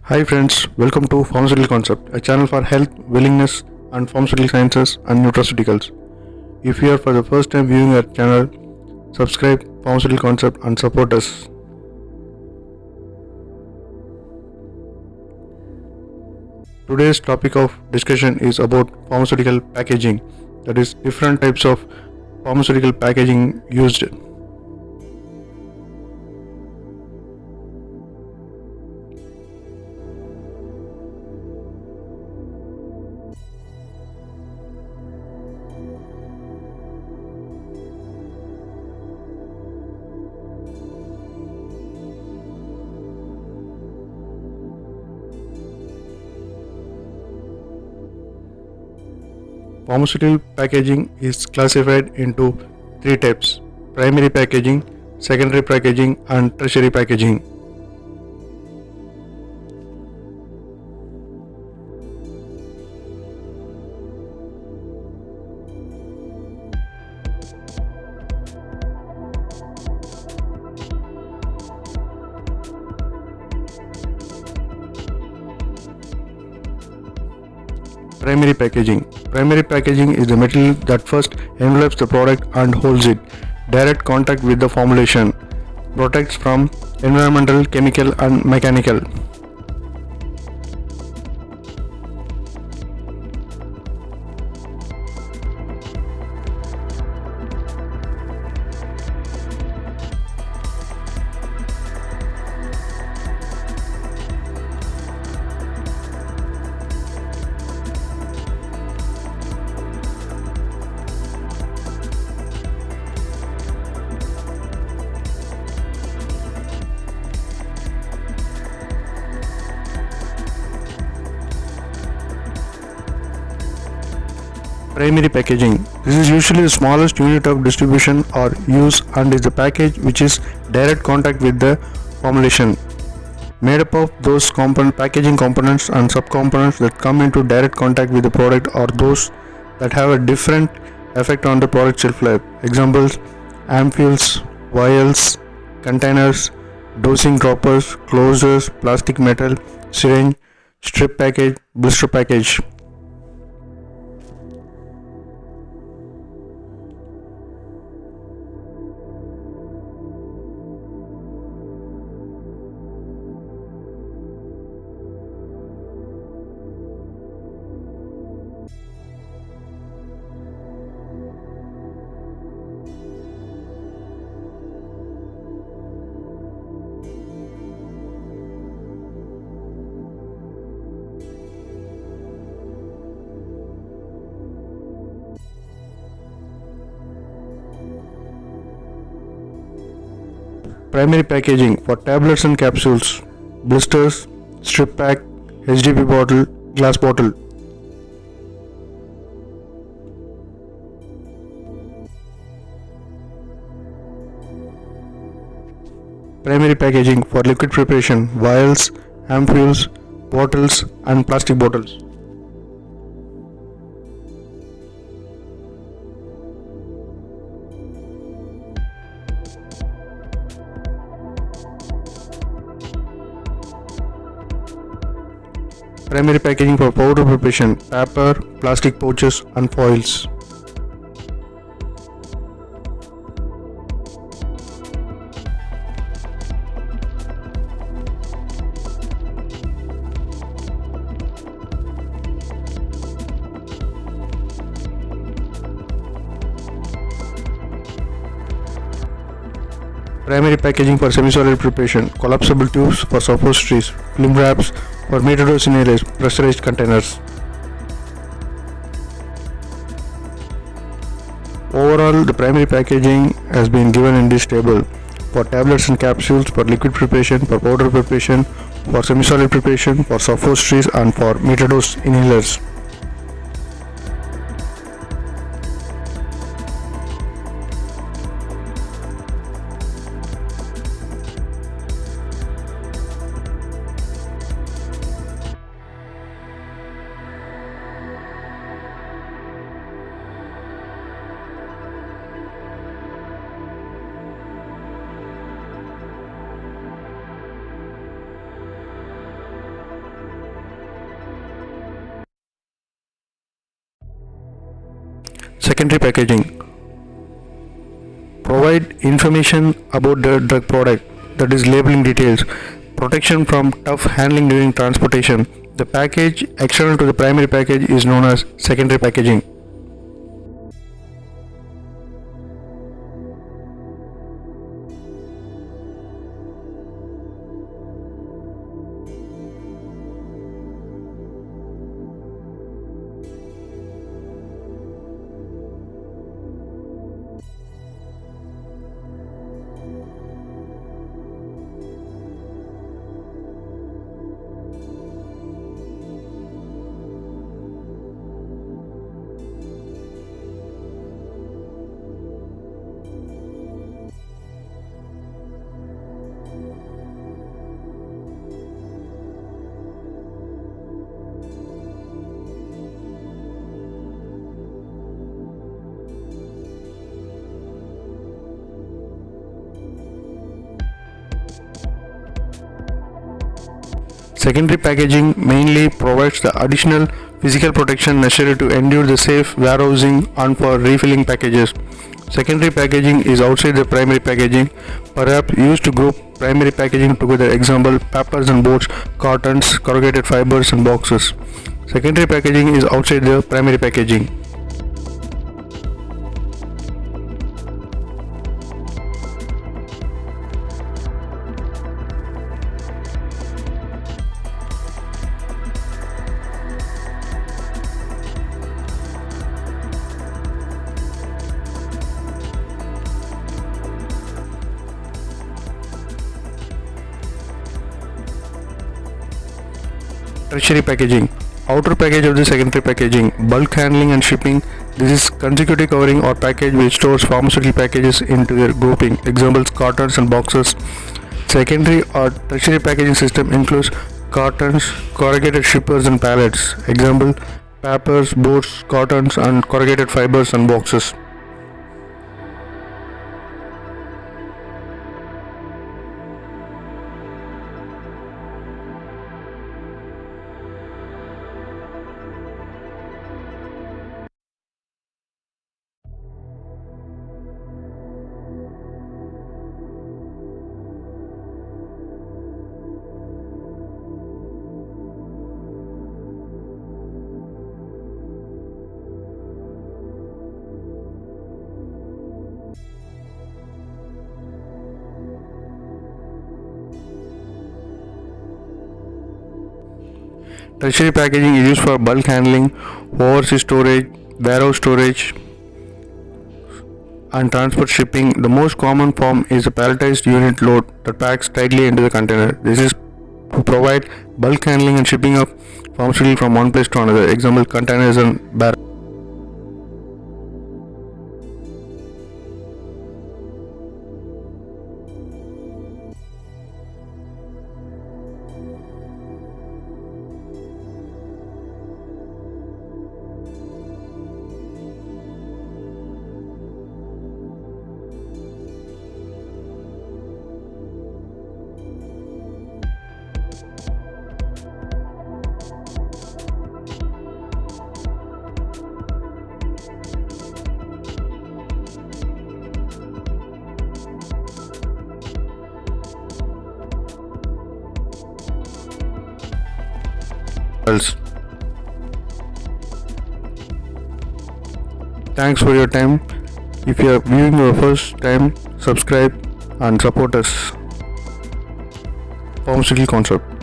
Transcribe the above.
Hi friends, welcome to Pharmaceutical Concept, a channel for health, wellness, and pharmaceutical sciences and nutraceuticals. If you are for the first time viewing our channel, subscribe Pharmaceutical Concept and support us. Today's topic of discussion is about pharmaceutical packaging, that is different types of pharmaceutical packaging used. Pharmaceutical packaging is classified into three types: primary packaging, secondary packaging, and tertiary packaging. Primary packaging. Primary packaging is the material that first envelopes the product and holds it. Direct contact with the formulation. Protects from environmental, chemical, and mechanical. Primary packaging. This is usually the smallest unit of distribution or use and is the package which is direct contact with the formulation. Made up of those packaging components and subcomponents that come into direct contact with the product or those that have a different effect on the product shelf life. Examples: ampoules, vials, containers, dosing droppers, closures, plastic metal, syringe, strip package, blister package. Primary packaging for tablets and capsules, blisters, strip pack, HDP bottle, glass bottle. Primary packaging for liquid preparation, vials, ampoules, bottles, and plastic bottles. Primary packaging for powder preparation, paper, plastic pouches, and foils. Primary packaging for semi-solid preparation, collapsible tubes for suppositories, film wraps for metered inhalers, pressurized containers. Overall, the primary packaging has been given in this table: for tablets and capsules, for liquid preparation, for powder preparation, for semi-solid preparation, for suppositories, and for metered inhalers. Secondary packaging provide information about the drug product, that is labeling details, protection from tough handling during transportation. The package external to the primary package is known as secondary packaging. Secondary packaging mainly provides the additional physical protection necessary to ensure the safe warehousing and for refilling packages. Secondary packaging is outside the primary packaging, perhaps used to group primary packaging together. Example, papers and boards, cartons, corrugated fibers and boxes. Secondary packaging is outside the primary packaging. Tertiary packaging, outer package of the secondary packaging, bulk handling and shipping. This is consecutive covering or package which stores pharmaceutical packages into their grouping. Examples, cartons and boxes. Secondary or tertiary packaging system includes cartons, corrugated shippers and pallets. Example, papers, boards, cartons and corrugated fibers and boxes. Tertiary packaging is used for bulk handling, overseas storage, warehouse storage, and transport shipping. The most common form is a palletized unit load that packs tightly into the container. This is to provide bulk handling and shipping of pharmaceutical from one place to another. Example, containers and barrels. Thanks for your time. If you are viewing your first time, subscribe and support us. Pharmaceutical Concept.